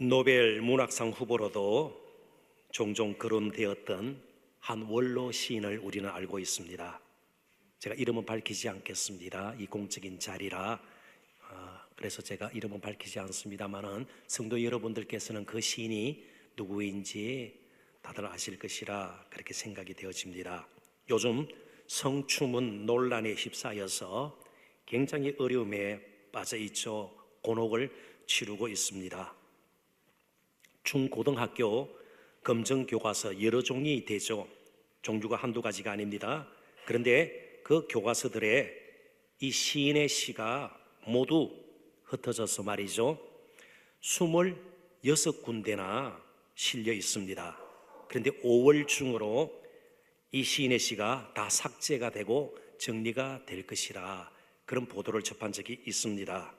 노벨 문학상 후보로도 종종 거론되었던 한 원로 시인을 우리는 알고 있습니다. 제가 이름은 밝히지 않겠습니다. 이 공적인 자리라 그래서 제가 이름은 밝히지 않습니다만은 성도 여러분들께서는 그 시인이 누구인지 다들 아실 것이라 그렇게 생각이 되어집니다. 요즘 성추문 논란에 휩싸여서 굉장히 어려움에 빠져 있죠. 곤혹을 치르고 있습니다. 중고등학교 검정교과서 여러 종이 되죠. 종류가 한두 가지가 아닙니다. 그런데 그 교과서들에 이 시인의 시가 모두 흩어져서 말이죠 26군데나 실려 있습니다. 그런데 5월 중으로 이 시인의 시가 다 삭제가 되고 정리가 될 것이라 그런 보도를 접한 적이 있습니다.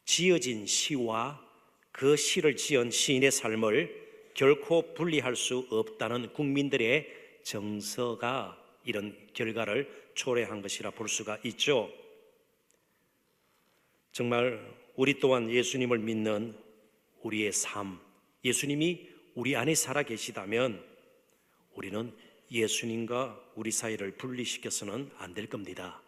지어진 시와 그 시를 지은 시인의 삶을 결코 분리할 수 없다는 국민들의 정서가 이런 결과를 초래한 것이라 볼 수가 있죠. 정말 우리 또한 예수님을 믿는 우리의 삶, 예수님이 우리 안에 살아 계시다면 우리는 예수님과 우리 사이를 분리시켜서는 안 될 겁니다.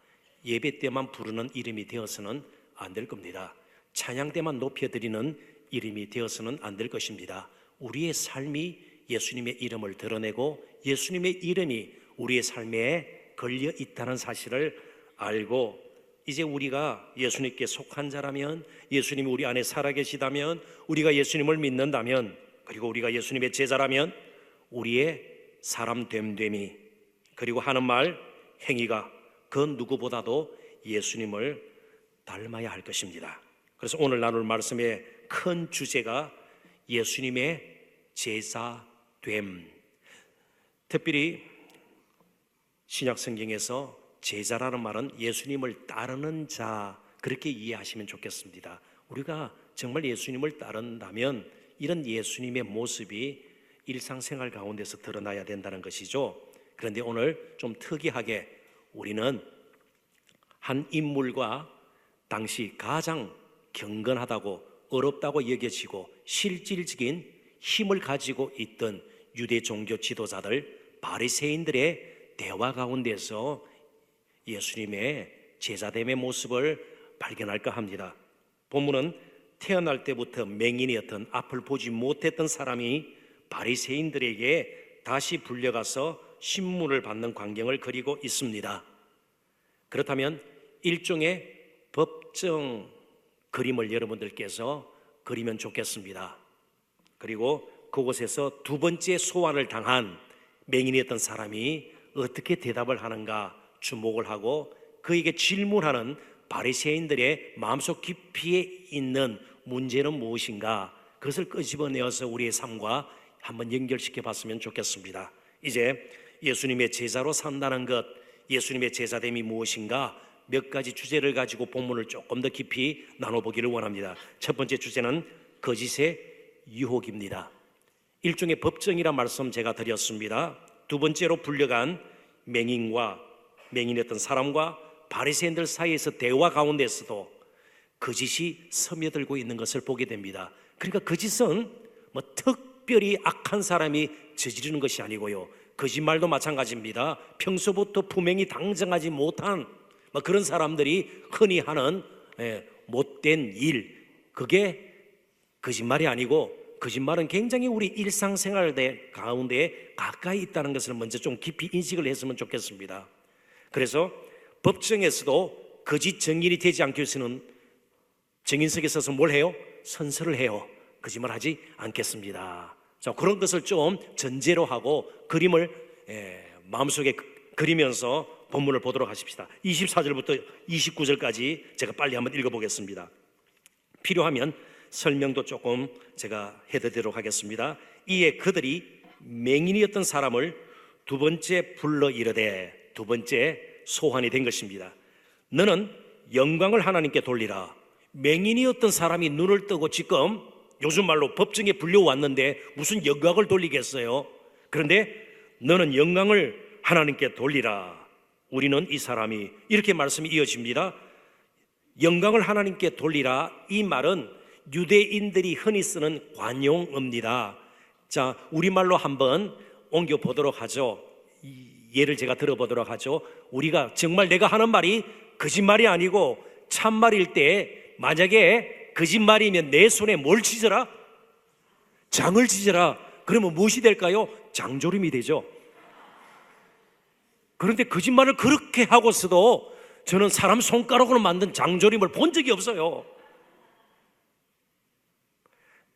예배 때만 부르는 이름이 되어서는 안 될 겁니다. 찬양 때만 높여드리는 이름이 되어서는 안 될 것입니다. 우리의 삶이 예수님의 이름을 드러내고 예수님의 이름이 우리의 삶에 걸려 있다는 사실을 알고 이제 우리가 예수님께 속한 자라면, 예수님이 우리 안에 살아계시다면, 우리가 예수님을 믿는다면, 그리고 우리가 예수님의 제자라면 우리의 사람 됨됨이 그리고 하는 말, 행위가 그 누구보다도 예수님을 닮아야 할 것입니다. 그래서 오늘 나눌 말씀의 큰 주제가 예수님의 제자됨. 특별히 신약 성경에서 제자라는 말은 예수님을 따르는 자, 그렇게 이해하시면 좋겠습니다. 우리가 정말 예수님을 따른다면 이런 예수님의 모습이 일상생활 가운데서 드러나야 된다는 것이죠. 그런데 오늘 좀 특이하게 우리는 한 인물과 당시 가장 경건하다고 어렵다고 여겨지고 실질적인 힘을 가지고 있던 유대 종교 지도자들 바리새인들의 대화 가운데서 예수님의 제자됨의 모습을 발견할까 합니다. 본문은 태어날 때부터 맹인이었던, 앞을 보지 못했던 사람이 바리새인들에게 다시 불려가서 신문을 받는 광경을 그리고 있습니다. 그렇다면 일종의 법정 그림을 여러분들께서 그리면 좋겠습니다. 그리고 그곳에서 두 번째 소환을 당한 맹인이었던 사람이 어떻게 대답을 하는가 주목을 하고 그에게 질문하는 바리새인들의 마음속 깊이에 있는 문제는 무엇인가, 그것을 끄집어내어서 우리의 삶과 한번 연결시켜 봤으면 좋겠습니다. 이제 예수님의 제자로 산다는 것, 예수님의 제자됨이 무엇인가 몇 가지 주제를 가지고 본문을 조금 더 깊이 나눠보기를 원합니다. 첫 번째 주제는 거짓의 유혹입니다. 일종의 법정이란 말씀 제가 드렸습니다. 두 번째로 불려간 맹인이었던 사람과 바리새인들 사이에서 대화 가운데서도 거짓이 스며들고 있는 것을 보게 됩니다. 그러니까 거짓은 특별히 악한 사람이 저지르는 것이 아니고요, 거짓말도 마찬가지입니다. 평소부터 분명히 당정하지 못한 그런 사람들이 흔히 하는 못된 일, 그게 거짓말이 아니고, 거짓말은 굉장히 우리 일상생활 가운데 가까이 있다는 것을 먼저 좀 깊이 인식을 했으면 좋겠습니다. 그래서 법정에서도 거짓 증인이 되지 않기 위해서는 증인석에 서서 뭘 해요? 선서를 해요. 거짓말하지 않겠습니다. 자, 그런 것을 좀 전제로 하고 그림을 마음속에 그리면서 본문을 보도록 하십시다. 24절부터 29절까지 제가 빨리 한번 읽어보겠습니다. 필요하면 설명도 조금 제가 해드리도록 하겠습니다. 이에 그들이 맹인이었던 사람을 두 번째 불러 이르되, 두 번째 소환이 된 것입니다. 너는 영광을 하나님께 돌리라. 맹인이었던 사람이 눈을 뜨고 지금 요즘 말로 법정에 불려왔는데 무슨 영광을 돌리겠어요? 그런데 너는 영광을 하나님께 돌리라. 우리는 이 사람이, 이렇게 말씀이 이어집니다. 영광을 하나님께 돌리라. 이 말은 유대인들이 흔히 쓰는 관용어입니다. 자, 우리말로 한번 옮겨 보도록 하죠. 예를 제가 들어보도록 하죠. 우리가 정말 내가 하는 말이 거짓말이 아니고 참말일 때 만약에 거짓말이면 내 손에 뭘 찢어라? 장을 찢어라. 그러면 무엇이 될까요? 장조림이 되죠. 그런데 거짓말을 그렇게 하고서도 저는 사람 손가락으로 만든 장조림을 본 적이 없어요.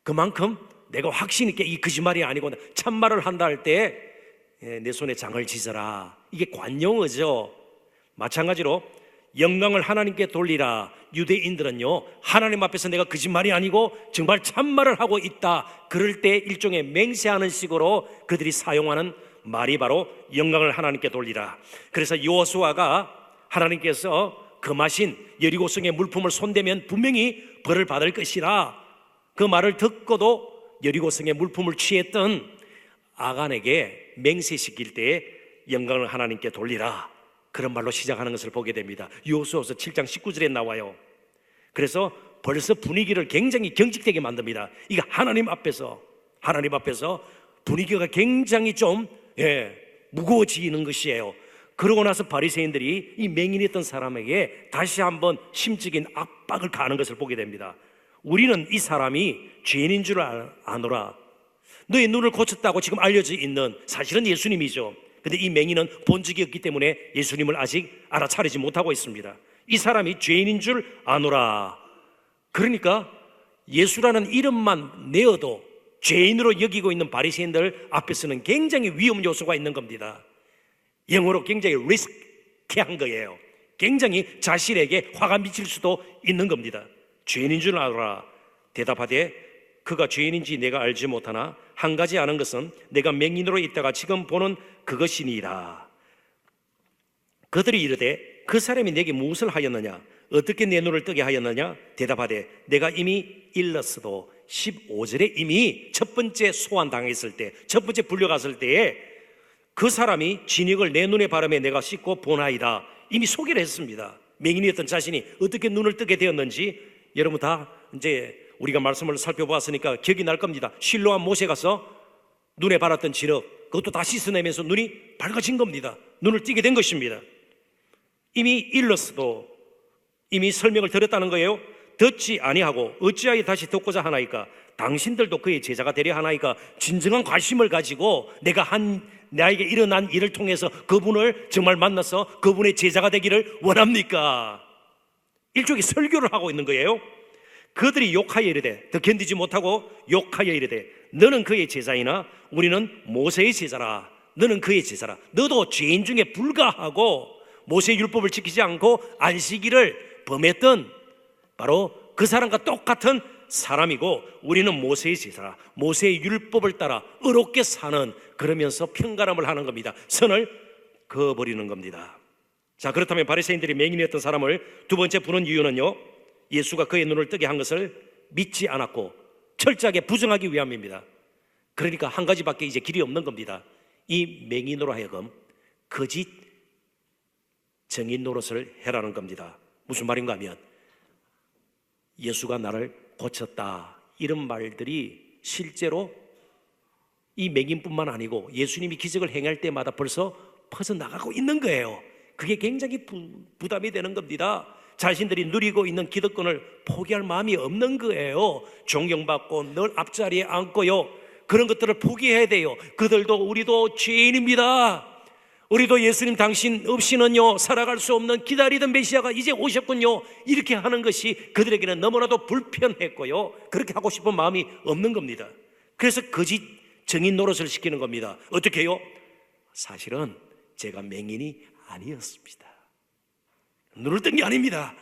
그만큼 내가 확신 있게 이 거짓말이 아니고 참말을 한다 할 때 내 손에 장을 찢어라. 이게 관용어죠. 마찬가지로 영광을 하나님께 돌리라. 유대인들은요, 하나님 앞에서 내가 거짓말이 아니고 정말 참말을 하고 있다, 그럴 때 일종의 맹세하는 식으로 그들이 사용하는 말이 바로 영광을 하나님께 돌리라. 그래서 여호수아가 하나님께서 금하신 여리고성의 물품을 손대면 분명히 벌을 받을 것이라, 그 말을 듣고도 여리고성의 물품을 취했던 아간에게 맹세시킬 때에 영광을 하나님께 돌리라, 그런 말로 시작하는 것을 보게 됩니다. 여호수아서 7장 19절에 나와요. 그래서 벌써 분위기를 굉장히 경직되게 만듭니다. 이거 하나님 앞에서 분위기가 굉장히 좀 무거워지는 것이에요. 그러고 나서 바리새인들이 이 맹인했던 사람에게 다시 한번 심적인 압박을 가하는 것을 보게 됩니다. 우리는 이 사람이 죄인인 줄 아노라. 너의 눈을 고쳤다고 지금 알려져 있는 사실은 예수님이죠. 근데 이 맹인은 본 적이 없기 때문에 예수님을 아직 알아차리지 못하고 있습니다. 이 사람이 죄인인 줄 아노라. 그러니까 예수라는 이름만 내어도 죄인으로 여기고 있는 바리새인들 앞에서는 굉장히 위험 요소가 있는 겁니다. 영어로 굉장히 리스키한 거예요. 굉장히 자신에게 화가 미칠 수도 있는 겁니다. 죄인인 줄 아노라. 대답하되 그가 죄인인지 내가 알지 못하나 한 가지 아는 것은 내가 맹인으로 있다가 지금 보는 그것이니라. 그들이 이르되 그 사람이 내게 무엇을 하였느냐? 어떻게 내 눈을 뜨게 하였느냐? 대답하되 내가 이미 일렀어도 15절에 이미 첫 번째 소환당했을 때, 첫 번째 불려갔을 때에 그 사람이 진흙을 내 눈에 바르며 내가 씻고 보나이다. 이미 소개를 했습니다. 맹인이었던 자신이 어떻게 눈을 뜨게 되었는지 여러분 다 이제 우리가 말씀을 살펴보았으니까 기억이 날 겁니다. 실로암 모세 가서 눈에 바랐던 진흙, 그것도 다 씻어내면서 눈이 밝아진 겁니다. 눈을 띄게 된 것입니다. 이미 일렀어도 이미 설명을 드렸다는 거예요. 듣지 아니하고 어찌하여 다시 듣고자 하나이까? 당신들도 그의 제자가 되려 하나이까? 진정한 관심을 가지고 내가 나에게 일어난 일을 통해서 그분을 정말 만나서 그분의 제자가 되기를 원합니까? 일종의 설교를 하고 있는 거예요. 그들이 욕하여 이르되, 더 견디지 못하고 욕하여 이르되 너는 그의 제자이나 우리는 모세의 제자라. 너는 그의 제자라. 너도 죄인 중에 불과하고 모세의 율법을 지키지 않고 안식일을 범했던 바로 그 사람과 똑같은 사람이고 우리는 모세의 제자라. 모세의 율법을 따라 의롭게 사는, 그러면서 평가람을 하는 겁니다. 선을 그어버리는 겁니다. 자, 그렇다면 바리새인들이 맹인이었던 사람을 두 번째 부른 이유는요, 예수가 그의 눈을 뜨게 한 것을 믿지 않았고 철저하게 부정하기 위함입니다. 그러니까 한 가지밖에 이제 길이 없는 겁니다. 이 맹인으로 하여금 거짓 정인 노릇을 해라는 겁니다. 무슨 말인가 하면 예수가 나를 고쳤다, 이런 말들이 실제로 이 맹인뿐만 아니고 예수님이 기적을 행할 때마다 벌써 퍼져나가고 있는 거예요. 그게 굉장히 부담이 되는 겁니다. 자신들이 누리고 있는 기득권을 포기할 마음이 없는 거예요. 존경받고 늘 앞자리에 앉고요, 그런 것들을 포기해야 돼요. 그들도 우리도 죄인입니다. 우리도 예수님 당신 없이는요 살아갈 수 없는 기다리던 메시아가 이제 오셨군요, 이렇게 하는 것이 그들에게는 너무나도 불편했고요, 그렇게 하고 싶은 마음이 없는 겁니다. 그래서 거짓 정인 노릇을 시키는 겁니다. 어떻게 해요? 사실은 제가 맹인이 아니었습니다. 눈을 뜬 게 아닙니다.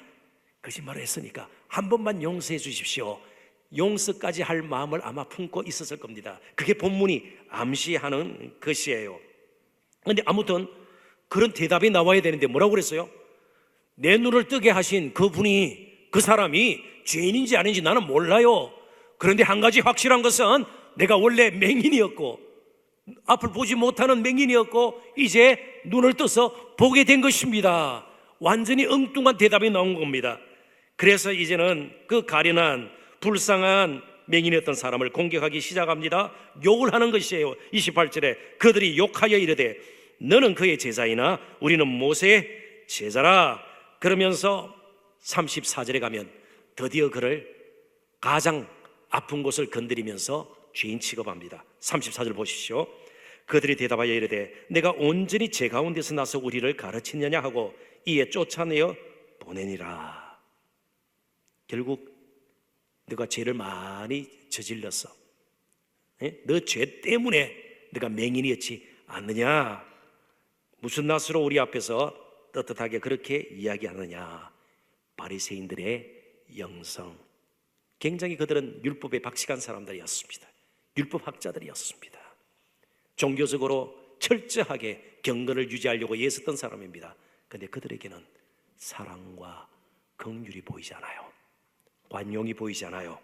거짓말을 했으니까 한 번만 용서해 주십시오. 용서까지 할 마음을 아마 품고 있었을 겁니다. 그게 본문이 암시하는 것이에요. 그런데 아무튼 그런 대답이 나와야 되는데 뭐라고 그랬어요? 내 눈을 뜨게 하신 그분이, 그 사람이 죄인인지 아닌지 나는 몰라요. 그런데 한 가지 확실한 것은 내가 원래 맹인이었고 앞을 보지 못하는 맹인이었고 이제 눈을 떠서 보게 된 것입니다. 완전히 엉뚱한 대답이 나온 겁니다. 그래서 이제는 그 가련한 불쌍한 맹인이었던 사람을 공격하기 시작합니다. 욕을 하는 것이에요. 28절에 그들이 욕하여 이르되 너는 그의 제자이나 우리는 모세의 제자라. 그러면서 34절에 가면 드디어 그를 가장 아픈 곳을 건드리면서 죄인 취급합니다. 34절 보십시오. 그들이 대답하여 이르되 내가 온전히 제 가운데서 나서 우리를 가르치느냐 하고 이에 쫓아내어 보내니라. 결국 너가 죄를 많이 저질렀어. 너 죄 때문에 너가 맹인이었지 않느냐. 무슨 낯으로 우리 앞에서 떳떳하게 그렇게 이야기하느냐. 바리새인들의 영성. 굉장히 그들은 율법에 박식한 사람들이었습니다. 율법학자들이었습니다. 종교적으로 철저하게 경건을 유지하려고 애썼던 사람입니다. 그런데 그들에게는 사랑과 긍휼이 보이지 않아요. 관용이 보이지 않아요.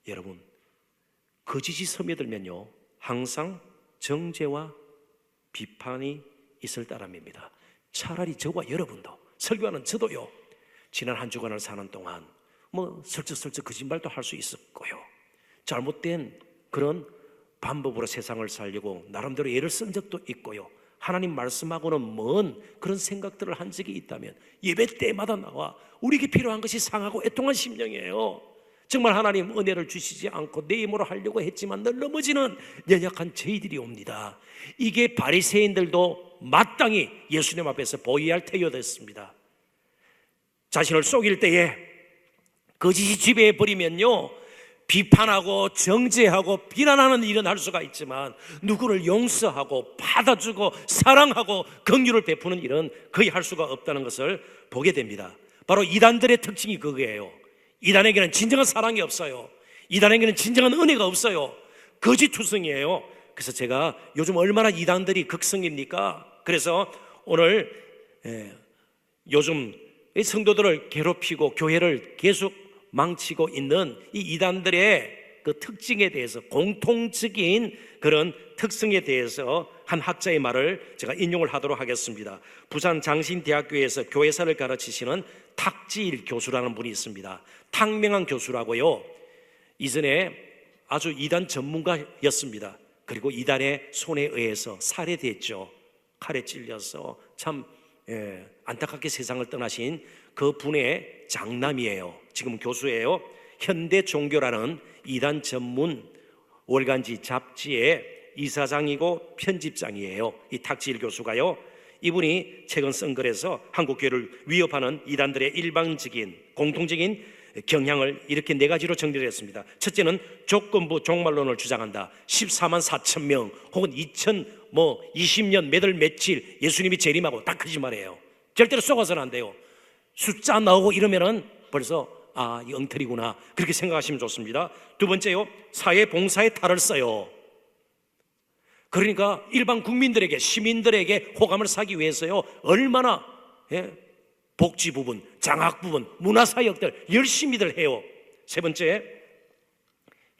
여러분, 거짓이 스며들면요 항상 정죄와 비판이 있을 따름입니다. 차라리 저와 여러분도, 설교하는 저도요, 지난 한 주간을 사는 동안 슬쩍슬쩍 거짓말도 할 수 있었고요, 잘못된 그런 방법으로 세상을 살려고 나름대로 애를 쓴 적도 있고요, 하나님 말씀하고는 먼 그런 생각들을 한 적이 있다면 예배 때마다 나와 우리에게 필요한 것이 상하고 애통한 심령이에요. 정말 하나님 은혜를 주시지 않고 내 힘으로 하려고 했지만 늘 넘어지는 연약한 저희들이 옵니다. 이게 바리새인들도 마땅히 예수님 앞에서 보여야 할 태도였습니다. 자신을 속일 때에 거짓이 지배해버리면요 비판하고 정죄하고 비난하는 일은 할 수가 있지만 누구를 용서하고 받아주고 사랑하고 긍휼을 베푸는 일은 거의 할 수가 없다는 것을 보게 됩니다. 바로 이단들의 특징이 그거예요. 이단에게는 진정한 사랑이 없어요. 이단에게는 진정한 은혜가 없어요. 거짓투성이에요. 그래서 제가 요즘 얼마나 이단들이 극성입니까? 그래서 오늘 요즘 성도들을 괴롭히고 교회를 계속 망치고 있는 이 이단들의 그 특징에 대해서, 공통적인 그런 특성에 대해서 한 학자의 말을 제가 인용을 하도록 하겠습니다. 부산 장신대학교에서 교회사를 가르치시는 탁지일 교수라는 분이 있습니다. 탁명한 교수라고요. 이전에 아주 이단 전문가였습니다. 그리고 이단의 손에 의해서 살해됐죠. 칼에 찔려서 참 안타깝게 세상을 떠나신 그 분의 장남이에요. 지금 교수예요. 현대종교라는 이단 전문 월간지 잡지의 이사장이고 편집장이에요. 이 탁지일 교수가요, 이분이 최근 쓴 글에서 한국교회를 위협하는 이단들의 일반적인 공통적인 경향을 이렇게 4가지로 정리를 했습니다. 첫째는 조건부 종말론을 주장한다. 14만 4천 명 혹은 2020년 몇 월 며칠 예수님이 재림하고 딱 거짓말이에요. 절대로 속아서는 안 돼요. 숫자 나오고 이러면은 벌써 이 엉터리구나 그렇게 생각하시면 좋습니다. 두 번째요, 사회봉사에 탈을 써요. 그러니까 일반 국민들에게, 시민들에게 호감을 사기 위해서요 얼마나 복지 부분, 장학 부분, 문화사역들 열심히들 해요. 세 번째,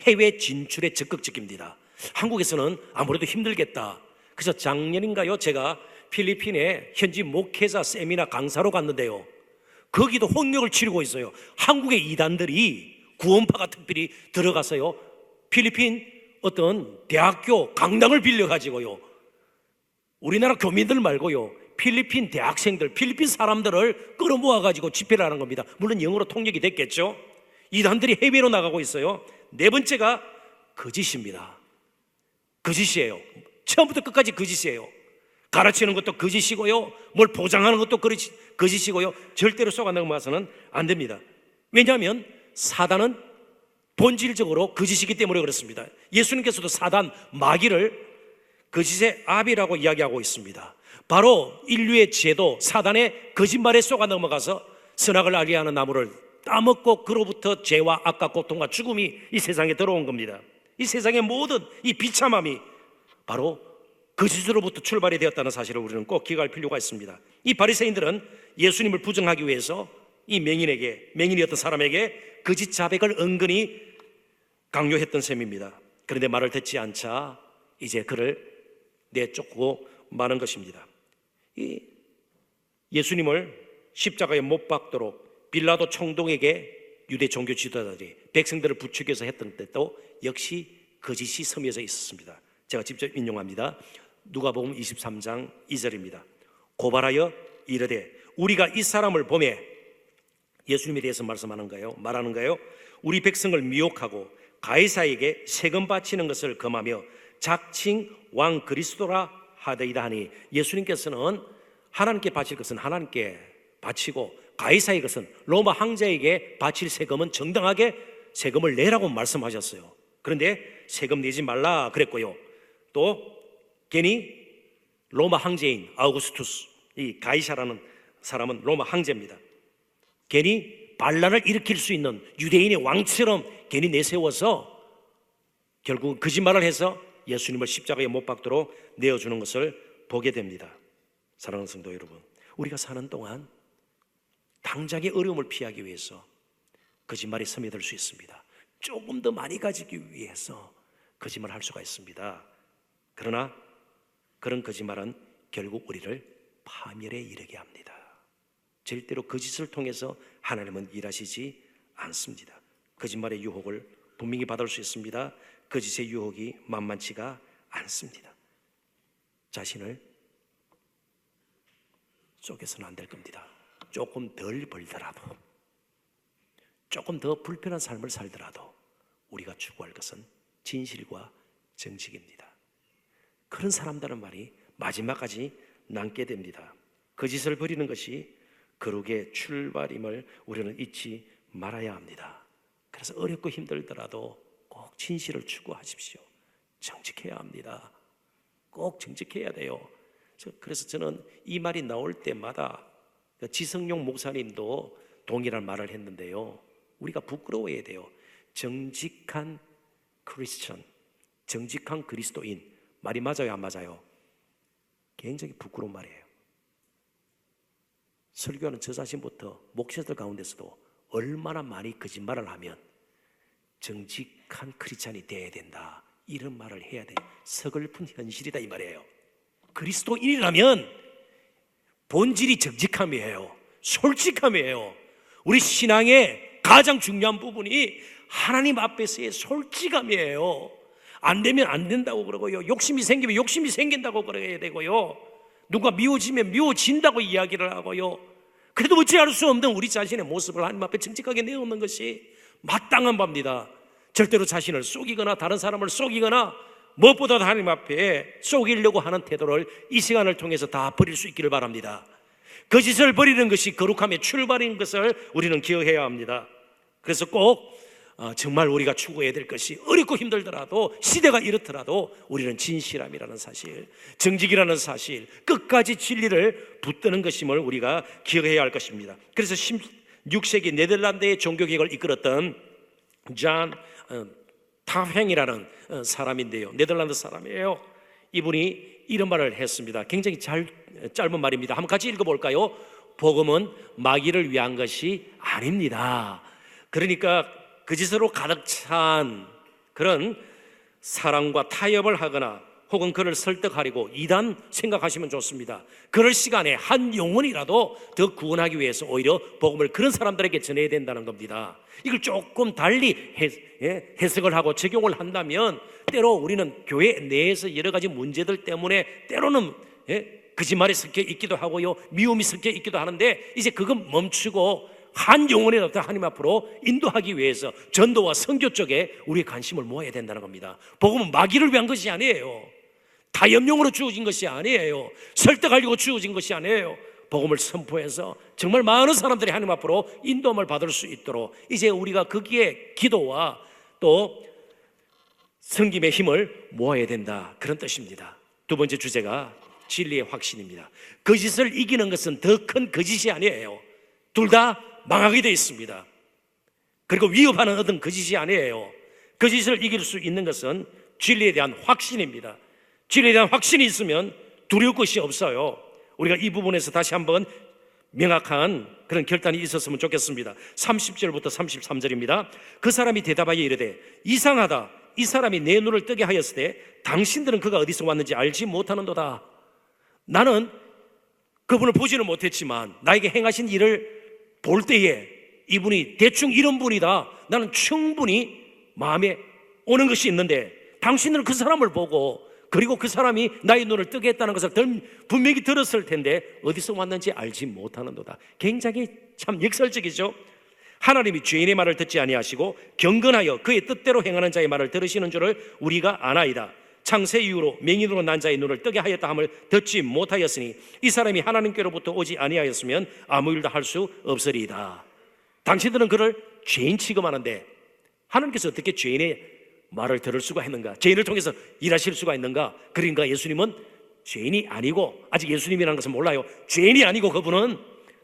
해외 진출에 적극적입니다. 한국에서는 아무래도 힘들겠다. 그래서 작년인가요, 제가 필리핀에 현지 목회자 세미나 강사로 갔는데요, 거기도 홍역을 치르고 있어요. 한국의 이단들이, 구원파가 특별히 들어가서요 필리핀 어떤 대학교 강당을 빌려가지고요, 우리나라 교민들 말고요 필리핀 대학생들, 필리핀 사람들을 끌어모아가지고 집회를 하는 겁니다. 물론 영어로 통역이 됐겠죠. 이단들이 해외로 나가고 있어요. 네 번째가 거짓입니다. 거짓이에요. 처음부터 끝까지 거짓이에요. 가르치는 것도 거짓이고요, 뭘 보장하는 것도 거짓이고요. 절대로 속아 넘어가서는 안 됩니다. 왜냐하면 사단은 본질적으로 거짓이기 때문에 그렇습니다. 예수님께서도 사단, 마귀를 거짓의 아비라고 이야기하고 있습니다. 바로 인류의 죄도 사단의 거짓말에 속아 넘어가서 선악을 알게 하는 나무를 따먹고 그로부터 죄와 악과 고통과 죽음이 이 세상에 들어온 겁니다. 이 세상의 모든 이 비참함이 바로 거짓으로부터 출발이 되었다는 사실을 우리는 꼭 기억할 필요가 있습니다. 이 바리새인들은 예수님을 부정하기 위해서 이 맹인이었던 사람에게 거짓 자백을 은근히 강요했던 셈입니다. 그런데 말을 듣지 않자 이제 그를 내쫓고 마는 것입니다. 이 예수님을 십자가에 못 박도록 빌라도 총독에게 유대 종교 지도자들이 백성들을 부추겨서 했던 때도 역시 거짓이 섬여져 있었습니다. 제가 직접 인용합니다. 누가복음 23장 2절입니다. 고발하여 이르되 우리가 이 사람을 보매, 예수님에 대해서 말하는가요? 우리 백성을 미혹하고 가이사에게 세금 바치는 것을 금하며 자칭 왕 그리스도라 하더이다 하니, 예수님께서는 하나님께 바칠 것은 하나님께 바치고 가이사의 것은 로마 황제에게 바칠 세금은 정당하게 세금을 내라고 말씀하셨어요. 그런데 세금 내지 말라 그랬고요. 또 괜히 로마 황제인 아우구스투스, 이 가이사라는 사람은 로마 황제입니다. 괜히 반란을 일으킬 수 있는 유대인의 왕처럼 괜히 내세워서 결국 거짓말을 해서 예수님을 십자가에 못 박도록 내어주는 것을 보게 됩니다. 사랑하는 성도 여러분, 우리가 사는 동안 당장의 어려움을 피하기 위해서 거짓말에 스며들 수 있습니다. 조금 더 많이 가지기 위해서 거짓말을 할 수가 있습니다. 그러나 그런 거짓말은 결국 우리를 파멸에 이르게 합니다. 절대로 거짓을 통해서 하나님은 일하시지 않습니다. 거짓말의 유혹을 분명히 받을 수 있습니다. 거짓의 유혹이 만만치가 않습니다. 자신을 속여서는 안 될 겁니다. 조금 덜 벌더라도, 조금 더 불편한 삶을 살더라도 우리가 추구할 것은 진실과 정직입니다. 그런 사람들은 말이 마지막까지 남게 됩니다. 거짓을 버리는 것이 거룩의 출발임을 우리는 잊지 말아야 합니다. 그래서 어렵고 힘들더라도 꼭 진실을 추구하십시오. 정직해야 합니다. 꼭 정직해야 돼요. 그래서 저는 이 말이 나올 때마다 지성용 목사님도 동일한 말을 했는데요, 우리가 부끄러워해야 돼요. 정직한 크리스천, 정직한 그리스도인, 말이 맞아요 안 맞아요? 굉장히 부끄러운 말이에요. 설교하는 저 자신부터 목회자들 가운데서도 얼마나 많이 거짓말을 하면 정직한 크리스찬이 되어야 된다, 이런 말을 해야 돼. 서글픈 현실이다 이 말이에요. 그리스도인이라면 본질이 정직함이에요. 솔직함이에요. 우리 신앙의 가장 중요한 부분이 하나님 앞에서의 솔직함이에요. 안 되면 안 된다고 그러고요, 욕심이 생기면 욕심이 생긴다고 그래야 되고요, 누가 미워지면 미워진다고 이야기를 하고요. 그래도 어찌할 수 없는 우리 자신의 모습을 하나님 앞에 정직하게 내놓는 것이 마땅한 바입니다. 절대로 자신을 속이거나 다른 사람을 속이거나 무엇보다도 하나님 앞에 속이려고 하는 태도를 이 시간을 통해서 다 버릴 수 있기를 바랍니다. 거짓을 버리는 것이 거룩함의 출발인 것을 우리는 기억해야 합니다. 그래서 꼭 정말 우리가 추구해야 될 것이, 어렵고 힘들더라도 시대가 이렇더라도 우리는 진실함이라는 사실, 정직이라는 사실, 끝까지 진리를 붙드는 것임을 우리가 기억해야 할 것입니다. 그래서 16세기 네덜란드의 종교개혁을 이끌었던 존 타팽이라는 사람인데요, 네덜란드 사람이에요. 이분이 이런 말을 했습니다. 굉장히 짧은 말입니다. 한번 같이 읽어볼까요? 복음은 마귀를 위한 것이 아닙니다. 그러니까 거짓으로 가득 찬 그런 사랑과 타협을 하거나 혹은 그를 설득하려고 이단 생각하시면 좋습니다. 그럴 시간에 한 영혼이라도 더 구원하기 위해서 오히려 복음을 그런 사람들에게 전해야 된다는 겁니다. 이걸 조금 달리 해석을 하고 적용을 한다면 때로 우리는 교회 내에서 여러 가지 문제들 때문에 때로는 거짓말이 섞여 있기도 하고요, 미움이 섞여 있기도 하는데, 이제 그건 멈추고 한 영혼이라도 하나님 앞으로 인도하기 위해서 전도와 선교 쪽에 우리의 관심을 모아야 된다는 겁니다. 복음은 마귀를 위한 것이 아니에요. 다염용으로 주어진 것이 아니에요. 설득하려고 주어진 것이 아니에요. 복음을 선포해서 정말 많은 사람들이 하나님 앞으로 인도함을 받을 수 있도록 이제 우리가 거기에 기도와 또 섬김의 힘을 모아야 된다, 그런 뜻입니다. 두 번째 주제가 진리의 확신입니다. 거짓을 이기는 것은 더 큰 거짓이 아니에요. 둘 다 망하게 되어 있습니다. 그리고 위협하는 어떤 거짓이 아니에요. 거짓을 이길 수 있는 것은 진리에 대한 확신입니다. 진리에 대한 확신이 있으면 두려울 것이 없어요. 우리가 이 부분에서 다시 한번 명확한 그런 결단이 있었으면 좋겠습니다. 30절부터 33절입니다. 그 사람이 대답하여 이르되 이상하다, 이 사람이 내 눈을 뜨게 하였을 때 당신들은 그가 어디서 왔는지 알지 못하는도다. 나는 그분을 보지는 못했지만 나에게 행하신 일을 볼 때에 이분이 대충 이런 분이다, 나는 충분히 마음에 오는 것이 있는데, 당신들은 그 사람을 보고 그리고 그 사람이 나의 눈을 뜨게 했다는 것을 분명히 들었을 텐데 어디서 왔는지 알지 못하는도다. 굉장히 참 역설적이죠. 하나님이 죄인의 말을 듣지 아니하시고 경건하여 그의 뜻대로 행하는 자의 말을 들으시는 줄을 우리가 아나이다. 창세 이후로 맹인으로 난 자의 눈을 뜨게 하였다 함을 듣지 못하였으니 이 사람이 하나님께로부터 오지 아니하였으면 아무 일도 할 수 없으리이다. 당신들은 그를 죄인 취급하는데 하나님께서 어떻게 죄인의 말을 들을 수가 있는가? 죄인을 통해서 일하실 수가 있는가? 그러니까 예수님은 죄인이 아니고, 아직 예수님이라는 것은 몰라요. 죄인이 아니고 그분은,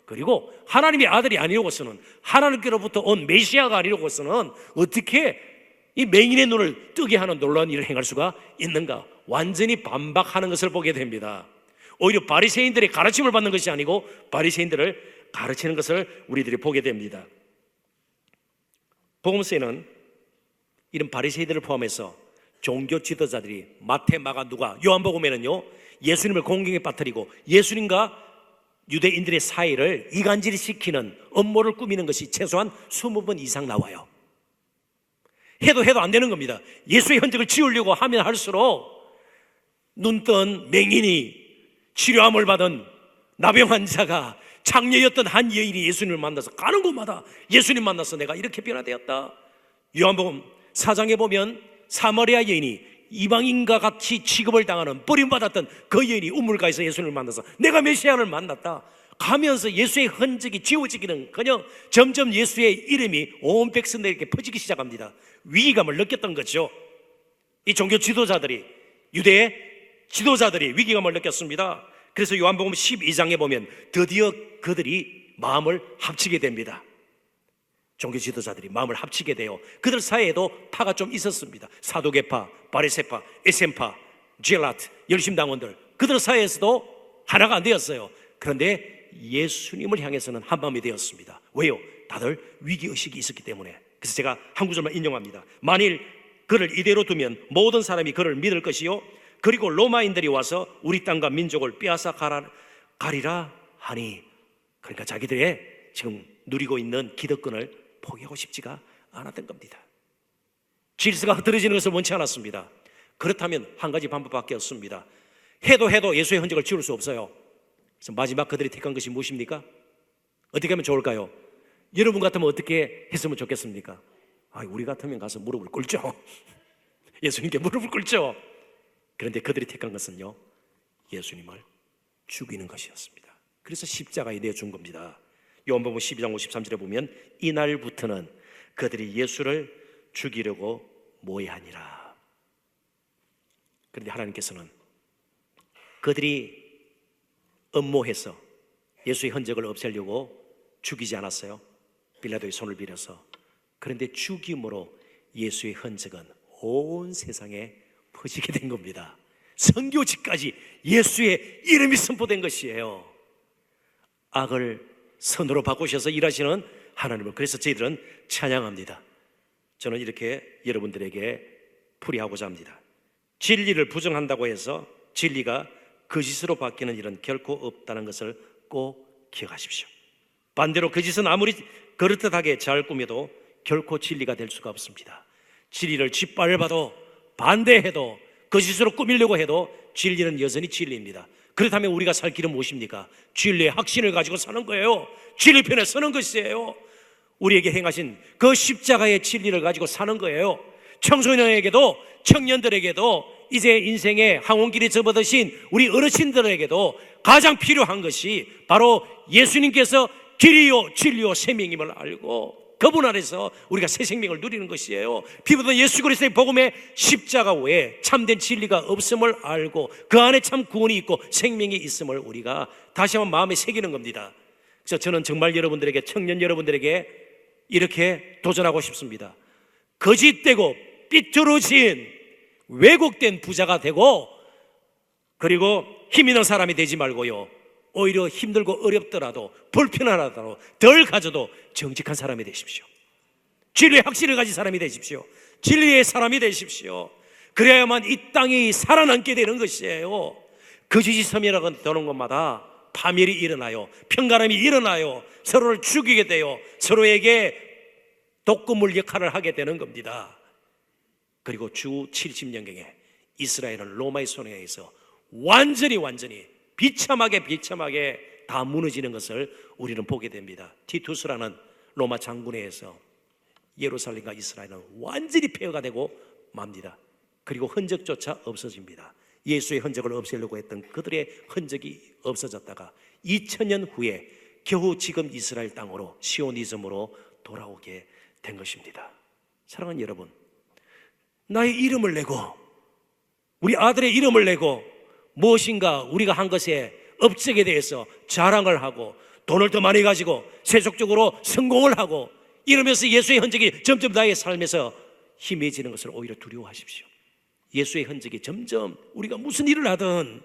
그리고 하나님의 아들이 아니고서는, 하나님께로부터 온 메시아가 아니고서는 어떻게 이 맹인의 눈을 뜨게 하는 놀라운 일을 행할 수가 있는가? 완전히 반박하는 것을 보게 됩니다. 오히려 바리새인들의 가르침을 받는 것이 아니고 바리새인들을 가르치는 것을 우리들이 보게 됩니다. 복음서에는 이런 바리새인들을 포함해서 종교 지도자들이 마태, 마가, 누가, 요한복음에는요, 예수님을 공경에 빠뜨리고 예수님과 유대인들의 사이를 이간질을 시키는 음모를 꾸미는 것이 최소한 20번 이상 나와요. 해도 안 되는 겁니다. 예수의 흔적을 지우려고 하면 할수록 눈뜬 맹인이, 치료함을 받은 나병 환자가, 장녀였던 한 여인이 예수님을 만나서 가는 곳마다 예수님 만나서 내가 이렇게 변화되었다. 요한복음 4장에 보면 사마리아 여인이 이방인과 같이 취급을 당하는, 버림받았던 그 여인이 우물가에서 예수님을 만나서 내가 메시아를 만났다 가면서 예수의 흔적이 지워지기는커녕 점점 예수의 이름이 온 백성들에게 퍼지기 시작합니다. 위기감을 느꼈던 거죠. 이 종교 지도자들이, 유대의 지도자들이 위기감을 느꼈습니다. 그래서 요한복음 12장에 보면 드디어 그들이 마음을 합치게 됩니다. 종교 지도자들이 마음을 합치게 돼요. 그들 사이에도 파가 좀 있었습니다. 사두개파, 바리새파, 에셈파, 젤라트, 열심당원들, 그들 사이에서도 하나가 안 되었어요. 그런데 예수님을 향해서는 한마음이 되었습니다. 왜요? 다들 위기의식이 있었기 때문에. 그래서 제가 한 구절만 인용합니다. 만일 그를 이대로 두면 모든 사람이 그를 믿을 것이요, 그리고 로마인들이 와서 우리 땅과 민족을 빼앗아 가리라 하니, 그러니까 자기들의 지금 누리고 있는 기득권을 포기하고 싶지가 않았던 겁니다. 질서가 흐트러지는 것을 원치 않았습니다. 그렇다면 한 가지 방법밖에 없습니다. 해도 예수의 흔적을 지울 수 없어요. 그래서 마지막 그들이 택한 것이 무엇입니까? 어떻게 하면 좋을까요? 여러분 같으면 어떻게 했으면 좋겠습니까? 우리 같으면 가서 무릎을 꿇죠. 예수님께 무릎을 꿇죠. 그런데 그들이 택한 것은요, 예수님을 죽이는 것이었습니다. 그래서 십자가에 내어준 겁니다. 요한복음 12장 53절에 보면 이날부터는 그들이 예수를 죽이려고 모의하니라. 그런데 하나님께서는 그들이 음모해서 예수의 흔적을 없애려고 죽이지 않았어요. 빌라도의 손을 빌어서. 그런데 죽임으로 예수의 흔적은 온 세상에 퍼지게 된 겁니다. 선교지까지 예수의 이름이 선포된 것이에요. 악을 선으로 바꾸셔서 일하시는 하나님을, 그래서 저희들은 찬양합니다. 저는 이렇게 여러분들에게 풀이하고자 합니다. 진리를 부정한다고 해서 진리가 거짓으로 바뀌는 일은 결코 없다는 것을 꼭 기억하십시오. 반대로 거짓은 아무리 그럴듯하게 잘 꾸며도 결코 진리가 될 수가 없습니다. 진리를 짓밟아도, 반대해도, 거짓으로 꾸미려고 해도 진리는 여전히 진리입니다. 그렇다면 우리가 살 길은 무엇입니까? 진리의 확신을 가지고 사는 거예요. 진리 편에 서는 것이에요. 우리에게 행하신 그 십자가의 진리를 가지고 사는 거예요. 청소년에게도, 청년들에게도, 이제 인생의 항원길에 접어드신 우리 어르신들에게도 가장 필요한 것이 바로 예수님께서 길이요 진리요 생명임을 알고 그분 안에서 우리가 새 생명을 누리는 것이에요. 피부던 예수 그리스도의 복음의 십자가 외에 참된 진리가 없음을 알고 그 안에 참 구원이 있고 생명이 있음을 우리가 다시 한번 마음에 새기는 겁니다. 그래서 저는 정말 여러분들에게, 청년 여러분들에게 이렇게 도전하고 싶습니다. 거짓되고 삐뚤어진 왜곡된 부자가 되고, 그리고 힘 있는 사람이 되지 말고요, 오히려 힘들고 어렵더라도 불편하더라도 덜 가져도 정직한 사람이 되십시오. 진리의 확신을 가진 사람이 되십시오. 진리의 사람이 되십시오. 그래야만 이 땅이 살아남게 되는 것이에요. 거짓이 섬이라고 도는 곳마다 파멸이 일어나요. 평간함이 일어나요. 서로를 죽이게 돼요. 서로에게 독극물 역할을 하게 되는 겁니다. 그리고 주 70년경에 이스라엘은 로마의 손에 의해서 완전히 비참하게 다 무너지는 것을 우리는 보게 됩니다. 티투스라는 로마 장군에 의해서 예루살렘과 이스라엘은 완전히 폐허가 되고 맙니다. 그리고 흔적조차 없어집니다. 예수의 흔적을 없애려고 했던 그들의 흔적이 없어졌다가 2000년 후에 겨우 지금 이스라엘 땅으로 시오니즘으로 돌아오게 된 것입니다. 사랑하는 여러분, 나의 이름을 내고 우리 아들의 이름을 내고 무엇인가 우리가 한 것에 업적에 대해서 자랑을 하고 돈을 더 많이 가지고 세속적으로 성공을 하고 이러면서 예수의 흔적이 점점 나의 삶에서 희미해지는 것을 오히려 두려워하십시오. 예수의 흔적이 점점 우리가 무슨 일을 하든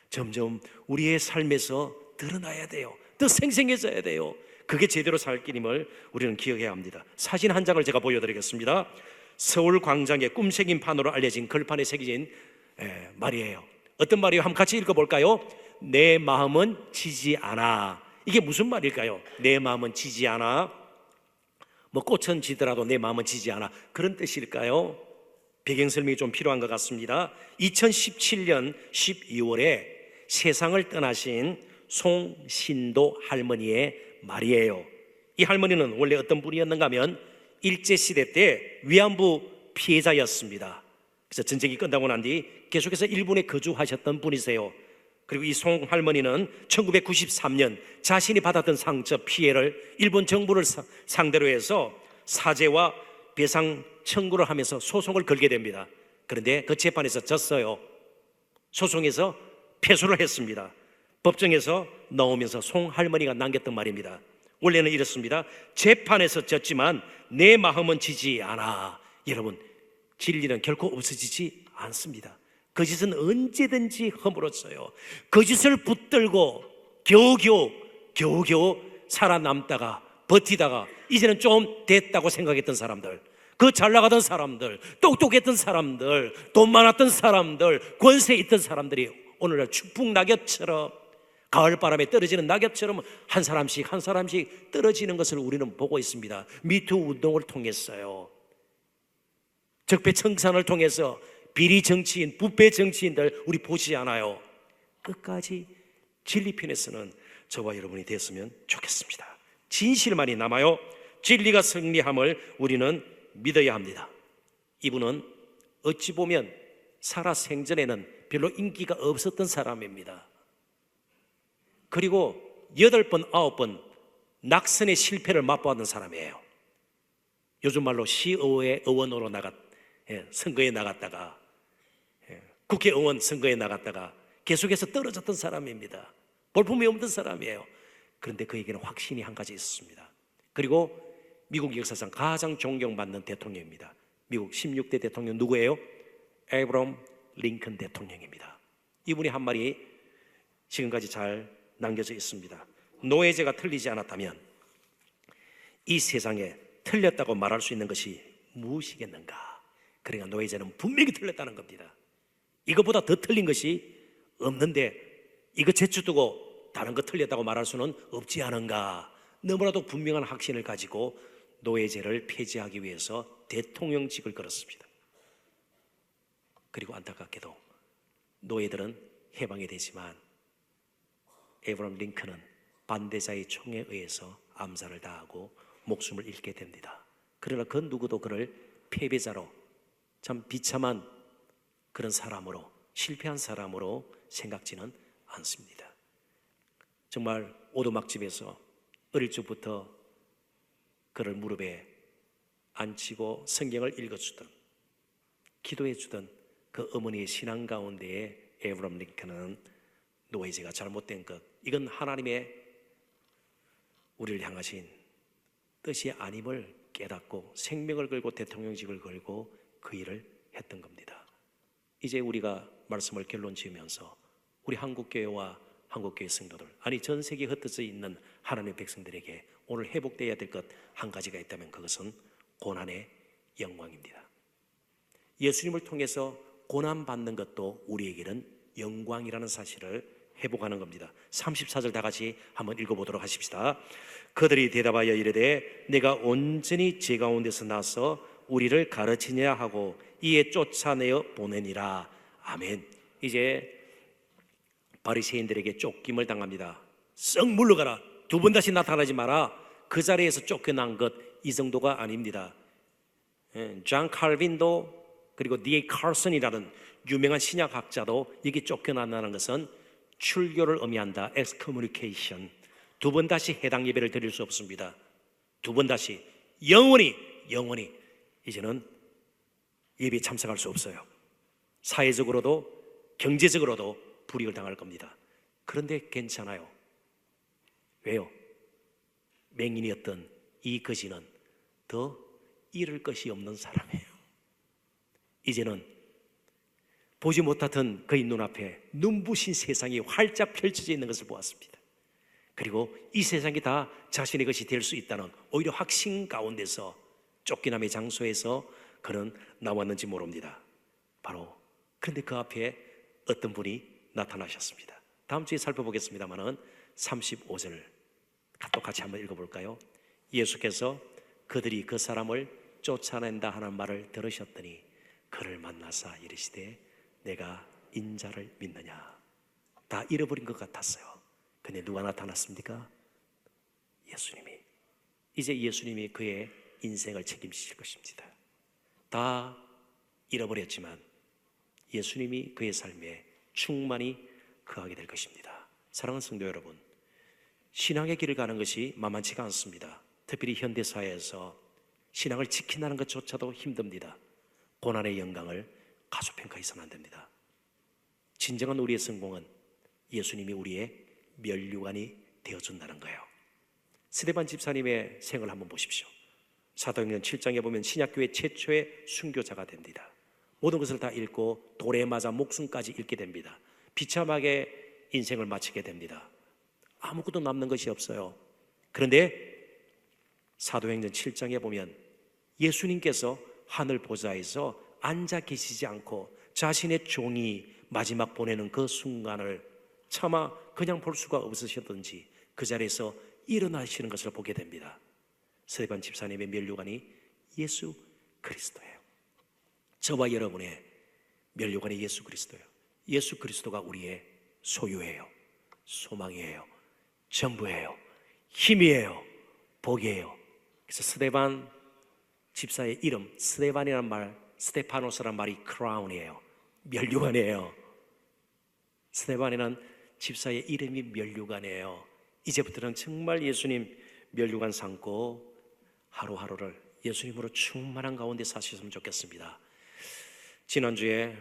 점점 우리의 삶에서 드러나야 돼요. 더 생생해져야 돼요. 그게 제대로 살 길임을 우리는 기억해야 합니다. 사진 한 장을 제가 보여드리겠습니다. 서울 광장의 꿈새김판으로 알려진 글판에 새겨진 말이에요. 어떤 말이에요? 한번 같이 읽어볼까요? 내 마음은 지지 않아. 이게 무슨 말일까요? 내 마음은 지지 않아. 뭐 꽃은 지더라도 내 마음은 지지 않아. 그런 뜻일까요? 배경 설명이 좀 필요한 것 같습니다. 2017년 12월에 세상을 떠나신 송신도 할머니의 말이에요. 이 할머니는 원래 어떤 분이었는가 하면 일제시대 때 위안부 피해자였습니다. 그래서 전쟁이 끝나고 난 뒤 계속해서 일본에 거주하셨던 분이세요. 그리고 이 송 할머니는 1993년 자신이 받았던 상처 피해를 일본 정부를 상대로 해서 사죄와 배상 청구를 하면서 소송을 걸게 됩니다. 그런데 그 재판에서 졌어요. 소송에서 패소를 했습니다. 법정에서 나오면서 송 할머니가 남겼던 말입니다. 원래는 이렇습니다. 재판에서 졌지만 내 마음은 지지 않아. 여러분, 진리는 결코 없어지지 않습니다. 거짓은 언제든지 허물었어요. 거짓을 붙들고 겨우겨우 살아남다가 버티다가 이제는 좀 됐다고 생각했던 사람들, 그 잘나가던 사람들, 똑똑했던 사람들, 돈 많았던 사람들, 권세 있던 사람들이 오늘날 축풍 낙엽처럼 가을바람에 떨어지는 낙엽처럼 한 사람씩 떨어지는 것을 우리는 보고 있습니다. 미투 운동을 통했어요. 적폐청산을 통해서 비리 정치인, 부패 정치인들 우리 보지 않아요. 끝까지 진리편에서는 저와 여러분이 됐으면 좋겠습니다. 진실만이 남아요. 진리가 승리함을 우리는 믿어야 합니다. 이분은 어찌 보면 살아 생전에는 별로 인기가 없었던 사람입니다. 그리고 8번, 9번 낙선의 실패를 맛보았던 사람이에요. 요즘 말로 시의회 의원으로 선거에 나갔다가 국회의원 선거에 나갔다가 계속해서 떨어졌던 사람입니다. 볼품이 없던 사람이에요. 그런데 그에게는 확신이 한 가지 있었습니다. 그리고 미국 역사상 가장 존경받는 대통령입니다. 미국 16대 대통령 누구예요? 에브럼 링컨 대통령입니다. 이분이 한 말이 지금까지 잘 남겨져 있습니다. 노예제가 틀리지 않았다면 이 세상에 틀렸다고 말할 수 있는 것이 무엇이겠는가? 그러니까 노예제는 분명히 틀렸다는 겁니다. 이것보다 더 틀린 것이 없는데 이거 제쳐두고 다른 거 틀렸다고 말할 수는 없지 않은가? 너무나도 분명한 확신을 가지고 노예제를 폐지하기 위해서 대통령직을 걸었습니다. 그리고 안타깝게도 노예들은 해방이 되지만 에브람 링컨은 반대자의 총에 의해서 암살을 당하고 목숨을 잃게 됩니다. 그러나 그 누구도 그를 패배자로, 참 비참한 그런 사람으로, 실패한 사람으로 생각지는 않습니다. 정말 오두막집에서 어릴 적부터 그를 무릎에 앉히고 성경을 읽어주던, 기도해주던 그 어머니의 신앙 가운데에 에브람 링컨은 노예제가 잘못된 것, 이건 하나님의 우리를 향하신 뜻이 아님을 깨닫고 생명을 걸고 대통령직을 걸고 그 일을 했던 겁니다. 이제 우리가 말씀을 결론 지으면서 우리 한국교회와 한국교회 성도들, 아니 전 세계에 흩어져 있는 하나님의 백성들에게 오늘 회복되어야 될 것 한 가지가 있다면 그것은 고난의 영광입니다. 예수님을 통해서 고난받는 것도 우리에게는 영광이라는 사실을 회복하는 겁니다. 34절 다 같이 한번 읽어보도록 하십시다. 그들이 대답하여 이르되 내가 온전히 제 가운데서 나서 우리를 가르치냐 하고 이에 쫓아내어 보내니라. 아멘. 이제 바리새인들에게 쫓김을 당합니다. 썩 물러가라. 두 번 다시 나타나지 마라. 그 자리에서 쫓겨난 것 이 정도가 아닙니다. 존 칼빈도 그리고 D.A. 칼슨이라는 유명한 신약학자도 여기 쫓겨난다는 것은 출교를 의미한다. excommunication. 두 번 다시 해당 예배를 드릴 수 없습니다. 두 번 다시 영원히 이제는 예배에 참석할 수 없어요. 사회적으로도 경제적으로도 불이익을 당할 겁니다. 그런데 괜찮아요. 왜요? 맹인이었던 이 거지는 더 잃을 것이 없는 사람이에요. 이제는 보지 못하던 그의 눈앞에 눈부신 세상이 활짝 펼쳐져 있는 것을 보았습니다. 그리고 이 세상이 다 자신의 것이 될 수 있다는 오히려 확신 가운데서 쫓겨남의 장소에서 그는 나왔는지 모릅니다. 바로 그런데 그 앞에 어떤 분이 나타나셨습니다. 다음 주에 살펴보겠습니다만은 35절 똑같이 한번 읽어볼까요? 예수께서 그들이 그 사람을 쫓아낸다 하는 말을 들으셨더니 그를 만나사 이르시되 내가 인자를 믿느냐. 다 잃어버린 것 같았어요. 근데 누가 나타났습니까? 예수님이. 이제 예수님이 그의 인생을 책임지실 것입니다. 다 잃어버렸지만 예수님이 그의 삶에 충만히 거하게 될 것입니다. 사랑하는 성도 여러분, 신앙의 길을 가는 것이 만만치가 않습니다. 특별히 현대사회에서 신앙을 지킨다는 것조차도 힘듭니다. 고난의 영광을 가소평가해서는 안 됩니다. 진정한 우리의 성공은 예수님이 우리의 면류관이 되어준다는 거예요. 스데반 집사님의 생을 한번 보십시오. 사도행전 7장에 보면 신약교회 최초의 순교자가 됩니다. 모든 것을 다 잃고 돌에 맞아 목숨까지 잃게 됩니다. 비참하게 인생을 마치게 됩니다. 아무것도 남는 것이 없어요. 그런데 사도행전 7장에 보면 예수님께서 하늘 보좌에서 앉아 계시지 않고 자신의 종이 마지막 보내는 그 순간을 차마 그냥 볼 수가 없으셨던지 그 자리에서 일어나시는 것을 보게 됩니다. 스데반 집사님의 면류관이 예수 그리스도예요. 저와 여러분의 면류관이 예수 그리스도예요. 예수 그리스도가 우리의 소유예요. 소망이에요. 전부예요. 힘이에요. 복이에요. 그래서 스데반 집사의 이름, 스데반이라는 말, 스테파노스라는 말이 크라운이에요. 면류관이에요. 스데반이라는 집사의 이름이 면류관이에요. 이제부터는 정말 예수님 면류관 삼고 하루하루를 예수님으로 충만한 가운데 사셨으면 좋겠습니다. 지난주에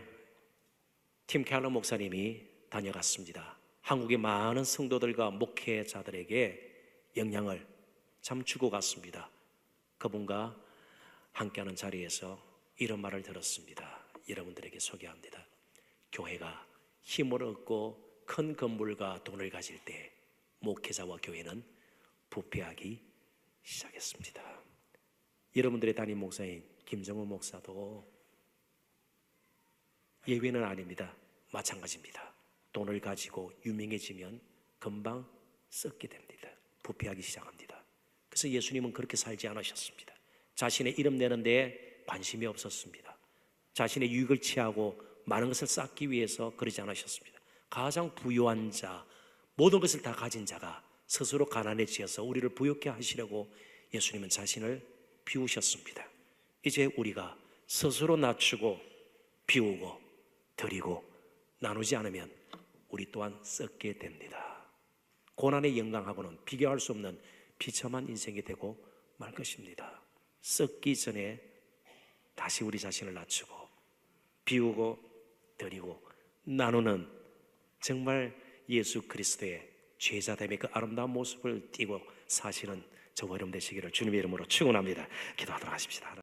팀 켈러 목사님이 다녀갔습니다. 한국의 많은 성도들과 목회자들에게 영향을 참 주고 갔습니다. 그분과 함께하는 자리에서 이런 말을 들었습니다. 여러분들에게 소개합니다. 교회가 힘을 얻고 큰 건물과 돈을 가질 때 목회자와 교회는 부패하기 시작했습니다. 여러분들의 담임 목사인 김정은 목사도 예외는 아닙니다. 마찬가지입니다. 돈을 가지고 유명해지면 금방 썩게 됩니다. 부패하기 시작합니다. 그래서 예수님은 그렇게 살지 않으셨습니다. 자신의 이름 내는 데에 관심이 없었습니다. 자신의 유익을 취하고 많은 것을 쌓기 위해서 그러지 않으셨습니다. 가장 부유한 자, 모든 것을 다 가진 자가 스스로 가난해지어서 우리를 부욕해 하시려고 예수님은 자신을 비우셨습니다. 이제 우리가 스스로 낮추고 비우고 드리고 나누지 않으면 우리 또한 썩게 됩니다. 고난의 영광하고는 비교할 수 없는 비참한 인생이 되고 말 것입니다. 썩기 전에 다시 우리 자신을 낮추고 비우고 드리고 나누는 정말 예수 그리스도의 제자됨의 그 아름다운 모습을 띠고 사시는 저와 여러분 되시기를 주님의 이름으로 축원합니다. 기도하도록 하십시다.